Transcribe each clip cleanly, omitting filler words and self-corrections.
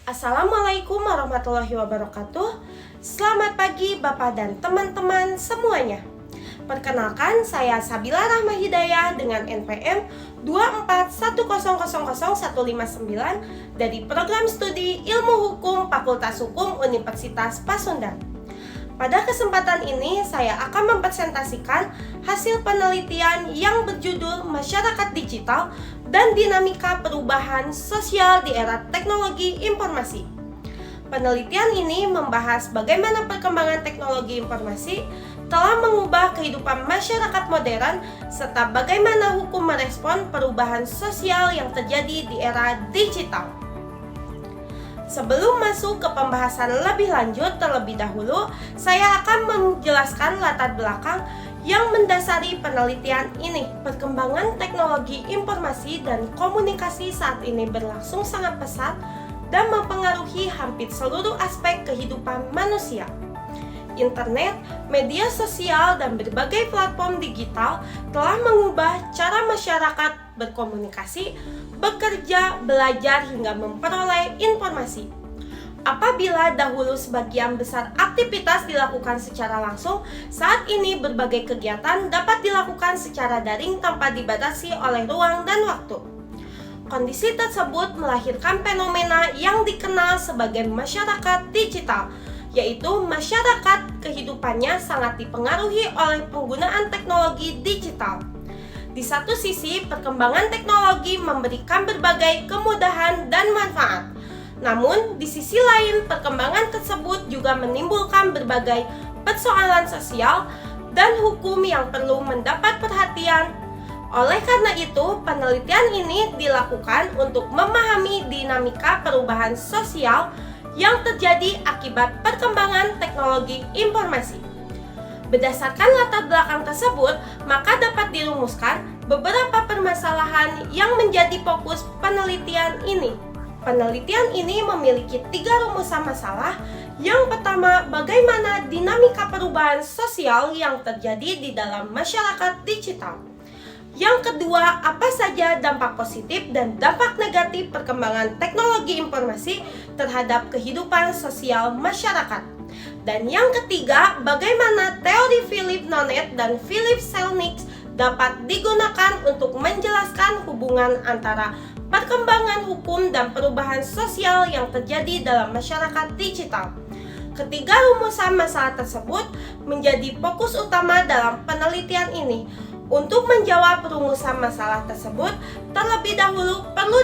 Assalamualaikum warahmatullahi wabarakatuh. Selamat pagi Bapak dan teman-teman semuanya. Perkenalkan, saya Sabila Rahma Hidayah dengan NPM 241000159 dari Program Studi Ilmu Hukum Fakultas Hukum Universitas Pasundan. Pada kesempatan ini, saya akan mempresentasikan hasil penelitian yang berjudul Masyarakat Digital dan Dinamika Perubahan Sosial di Era Teknologi Informasi. Penelitian ini membahas bagaimana perkembangan teknologi informasi telah mengubah kehidupan masyarakat modern serta bagaimana hukum merespon perubahan sosial yang terjadi di era digital. Sebelum masuk ke pembahasan lebih lanjut, terlebih dahulu saya akan menjelaskan latar belakang yang mendasari penelitian ini. Perkembangan teknologi informasi dan komunikasi saat ini berlangsung sangat pesat dan mempengaruhi hampir seluruh aspek kehidupan manusia. Internet, media sosial, dan berbagai platform digital telah mengubah cara masyarakat berkomunikasi, bekerja, belajar, hingga memperoleh informasi. Apabila dahulu sebagian besar aktivitas dilakukan secara langsung, saat ini berbagai kegiatan dapat dilakukan secara daring tanpa dibatasi oleh ruang dan waktu. Kondisi tersebut melahirkan fenomena yang dikenal sebagai masyarakat digital, yaitu masyarakat kehidupannya sangat dipengaruhi oleh penggunaan teknologi digital. Di satu sisi, perkembangan teknologi memberikan berbagai kemudahan dan manfaat. Namun, di sisi lain, perkembangan tersebut juga menimbulkan berbagai persoalan sosial dan hukum yang perlu mendapat perhatian. Oleh karena itu, penelitian ini dilakukan untuk memahami dinamika perubahan sosial yang terjadi akibat perkembangan teknologi informasi. Berdasarkan latar belakang tersebut, maka dapat dirumuskan beberapa permasalahan yang menjadi fokus penelitian ini. Penelitian ini memiliki 3 rumusan masalah. Yang pertama, bagaimana dinamika perubahan sosial yang terjadi di dalam masyarakat digital. Yang kedua, apa saja dampak positif dan dampak negatif perkembangan teknologi informasi terhadap kehidupan sosial masyarakat. Dan yang ketiga, bagaimana teori Philip Nonet dan Philip Selnick dapat digunakan untuk menjelaskan hubungan antara perkembangan hukum dan perubahan sosial yang terjadi dalam masyarakat digital. Ketiga rumusan masalah tersebut menjadi fokus utama dalam penelitian ini. Untuk menjawab rumusan masalah tersebut, terlebih dahulu perlu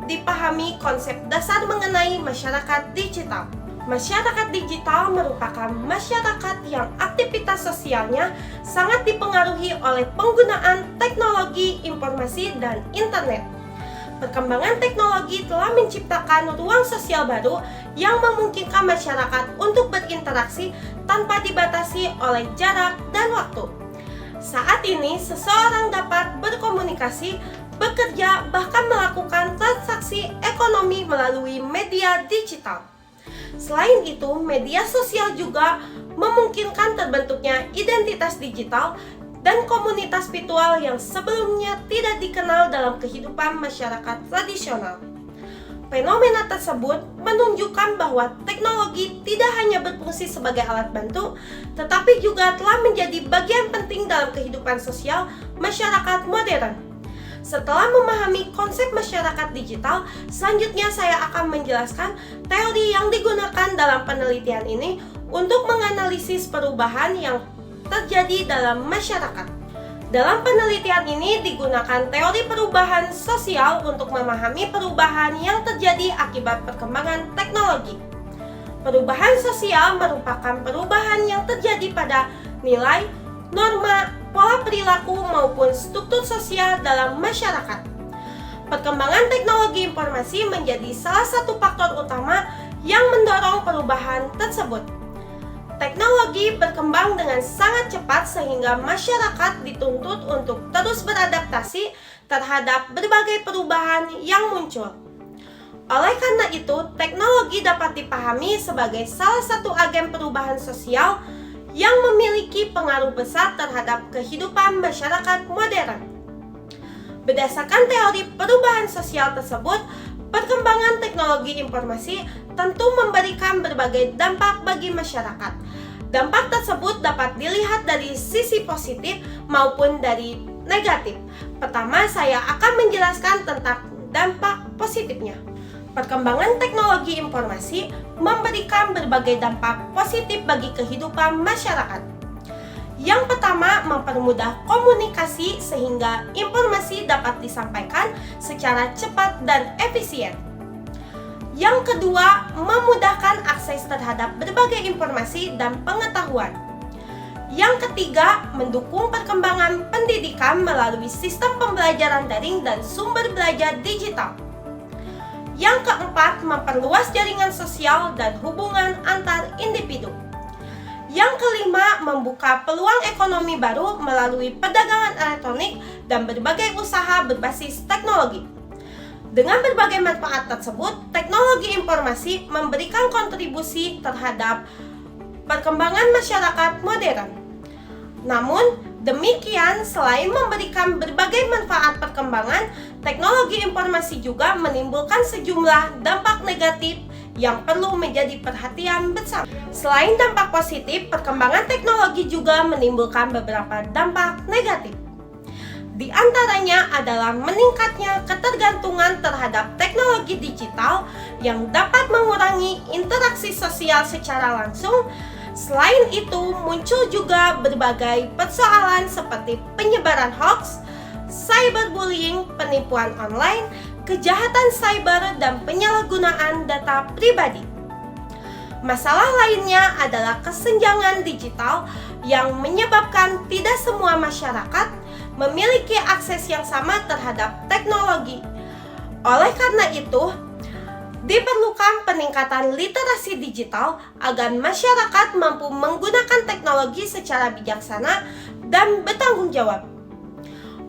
dipahami konsep dasar mengenai masyarakat digital. Masyarakat digital merupakan masyarakat yang aktivitas sosialnya sangat dipengaruhi oleh penggunaan teknologi informasi dan internet. Perkembangan teknologi telah menciptakan ruang sosial baru yang memungkinkan masyarakat untuk berinteraksi tanpa dibatasi oleh jarak dan waktu. Saat ini, seseorang dapat berkomunikasi, bekerja, bahkan melakukan transaksi ekonomi melalui media digital. Selain itu, media sosial juga memungkinkan terbentuknya identitas digital dan komunitas virtual yang sebelumnya tidak dikenal dalam kehidupan masyarakat tradisional. Fenomena tersebut menunjukkan bahwa teknologi tidak hanya berfungsi sebagai alat bantu, tetapi juga telah menjadi bagian penting dalam kehidupan sosial masyarakat modern. Setelah memahami konsep masyarakat digital, selanjutnya saya akan menjelaskan teori yang digunakan dalam penelitian ini untuk menganalisis perubahan yang terjadi dalam masyarakat. Dalam penelitian ini digunakan teori perubahan sosial untuk memahami perubahan yang terjadi akibat perkembangan teknologi. Perubahan sosial merupakan perubahan yang terjadi pada nilai, norma, pola perilaku maupun struktur sosial dalam masyarakat. Perkembangan teknologi informasi menjadi salah satu faktor utama yang mendorong perubahan tersebut. Teknologi berkembang dengan sangat cepat sehingga masyarakat dituntut untuk terus beradaptasi terhadap berbagai perubahan yang muncul. Oleh karena itu, teknologi dapat dipahami sebagai salah satu agen perubahan sosial yang memiliki pengaruh besar terhadap kehidupan masyarakat modern. Berdasarkan teori perubahan sosial tersebut, Perkembangan teknologi informasi tentu memberikan berbagai dampak bagi masyarakat. Dampak tersebut dapat dilihat dari sisi positif maupun dari negatif. Pertama, saya akan menjelaskan tentang dampak positifnya. Perkembangan teknologi informasi memberikan berbagai dampak positif bagi kehidupan masyarakat. Yang pertama, mempermudah komunikasi sehingga informasi dapat disampaikan secara cepat dan efisien. Yang kedua, memudahkan akses terhadap berbagai informasi dan pengetahuan. Yang ketiga, mendukung perkembangan pendidikan melalui sistem pembelajaran daring dan sumber belajar digital. Yang keempat, memperluas jaringan sosial dan hubungan antar individu. Yang kelima, membuka peluang ekonomi baru melalui perdagangan elektronik dan berbagai usaha berbasis teknologi. Dengan berbagai manfaat tersebut, teknologi informasi memberikan kontribusi terhadap perkembangan masyarakat modern. Namun, demikian, selain memberikan berbagai manfaat perkembangan, teknologi informasi juga menimbulkan sejumlah dampak negatif yang perlu menjadi perhatian bersama. Selain dampak positif, perkembangan teknologi juga menimbulkan beberapa dampak negatif. Di antaranya adalah meningkatnya ketergantungan terhadap teknologi digital yang dapat mengurangi interaksi sosial secara langsung. Selain itu, muncul juga berbagai persoalan seperti penyebaran hoax, cyberbullying, penipuan online, kejahatan cyber, dan penyalahgunaan data pribadi. Masalah lainnya adalah kesenjangan digital yang menyebabkan tidak semua masyarakat memiliki akses yang sama terhadap teknologi. Oleh karena itu, diperlukan peningkatan literasi digital agar masyarakat mampu menggunakan teknologi secara bijaksana dan bertanggung jawab.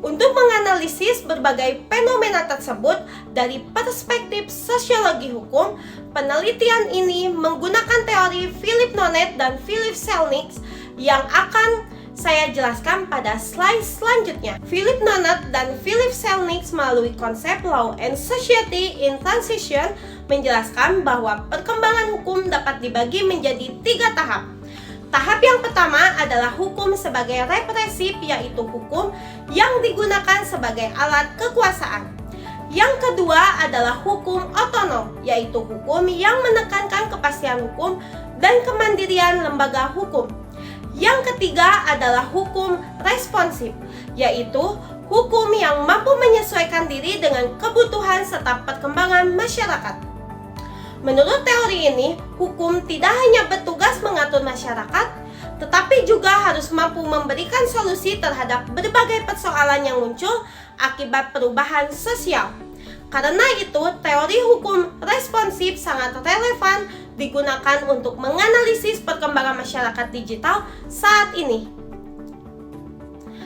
Untuk menganalisis berbagai fenomena tersebut dari perspektif sosiologi hukum, penelitian ini menggunakan teori Philip Nonet dan Philip Selnick yang akan saya jelaskan pada slide selanjutnya. Philip Nonet dan Philip Selnick melalui konsep Law and Society in Transition menjelaskan bahwa perkembangan hukum dapat dibagi menjadi 3 tahap. Tahap yang pertama adalah hukum sebagai represif, yaitu hukum yang digunakan sebagai alat kekuasaan. Yang kedua adalah hukum otonom, yaitu hukum yang menekankan kepastian hukum dan kemandirian lembaga hukum. Yang ketiga adalah hukum responsif, yaitu hukum yang mampu menyesuaikan diri dengan kebutuhan serta perkembangan masyarakat. Menurut teori ini, hukum tidak hanya bertugas mengatur masyarakat, tetapi juga harus mampu memberikan solusi terhadap berbagai persoalan yang muncul akibat perubahan sosial. Karena itu, teori hukum responsif sangat relevan digunakan untuk menganalisis perkembangan masyarakat digital saat ini.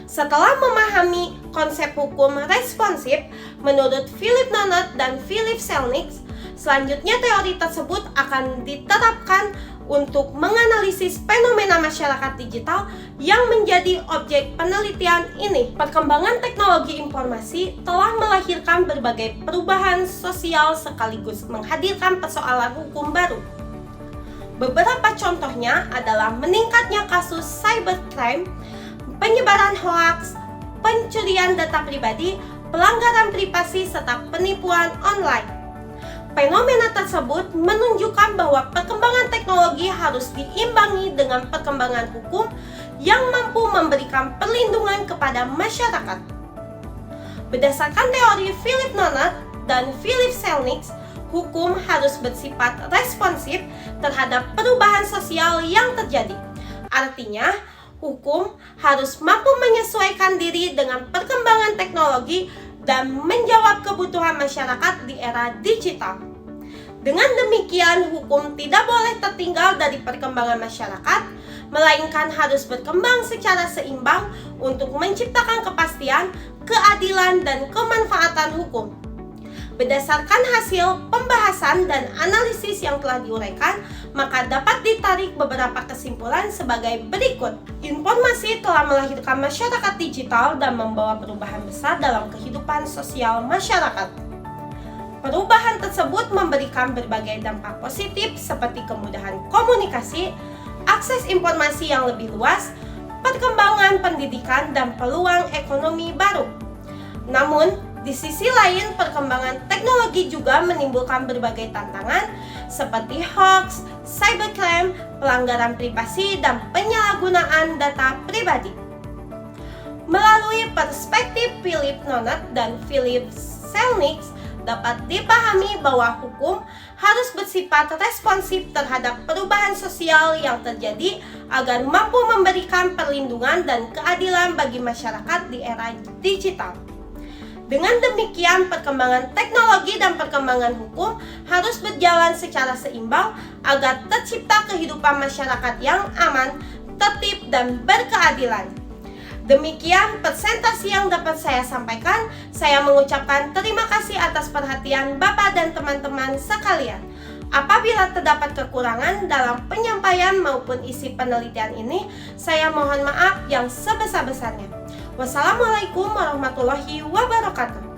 Setelah memahami konsep hukum responsif, menurut Philip Nonet dan Philip Selnick, selanjutnya teori tersebut akan diterapkan untuk menganalisis fenomena masyarakat digital yang menjadi objek penelitian ini. Perkembangan teknologi informasi telah melahirkan berbagai perubahan sosial sekaligus menghadirkan persoalan hukum baru. Beberapa contohnya adalah meningkatnya kasus cybercrime, penyebaran hoaks, pencurian data pribadi, pelanggaran privasi, serta penipuan online. Fenomena tersebut menunjukkan bahwa perkembangan teknologi harus diimbangi dengan perkembangan hukum yang mampu memberikan perlindungan kepada masyarakat. Berdasarkan teori Philip Nonet dan Philip Selnick, hukum harus bersifat responsif terhadap perubahan sosial yang terjadi. Artinya, hukum harus mampu menyesuaikan diri dengan perkembangan teknologi dan menjawab kebutuhan masyarakat di era digital. Dengan demikian, hukum tidak boleh tertinggal dari perkembangan masyarakat, melainkan harus berkembang secara seimbang untuk menciptakan kepastian, keadilan, dan kemanfaatan hukum. Berdasarkan hasil pembahasan dan analisis yang telah diuraikan, maka dapat ditarik beberapa kesimpulan sebagai berikut. Informasi telah melahirkan masyarakat digital dan membawa perubahan besar dalam kehidupan sosial masyarakat. Perubahan tersebut memberikan berbagai dampak positif seperti kemudahan komunikasi, akses informasi yang lebih luas, perkembangan pendidikan, dan peluang ekonomi baru. Namun, di sisi lain, perkembangan teknologi juga menimbulkan berbagai tantangan seperti hoax, cybercrime, pelanggaran privasi, dan penyalahgunaan data pribadi. Melalui perspektif Philip Nonet dan Philip Selnick, dapat dipahami bahwa hukum harus bersifat responsif terhadap perubahan sosial yang terjadi agar mampu memberikan perlindungan dan keadilan bagi masyarakat di era digital. Dengan demikian, perkembangan teknologi dan perkembangan hukum harus berjalan secara seimbang agar tercipta kehidupan masyarakat yang aman, tertib, dan berkeadilan. Demikian presentasi yang dapat saya sampaikan. Saya mengucapkan terima kasih atas perhatian Bapak dan teman-teman sekalian. Apabila terdapat kekurangan dalam penyampaian maupun isi penelitian ini, saya mohon maaf yang sebesar-besarnya. Wassalamualaikum warahmatullahi wabarakatuh.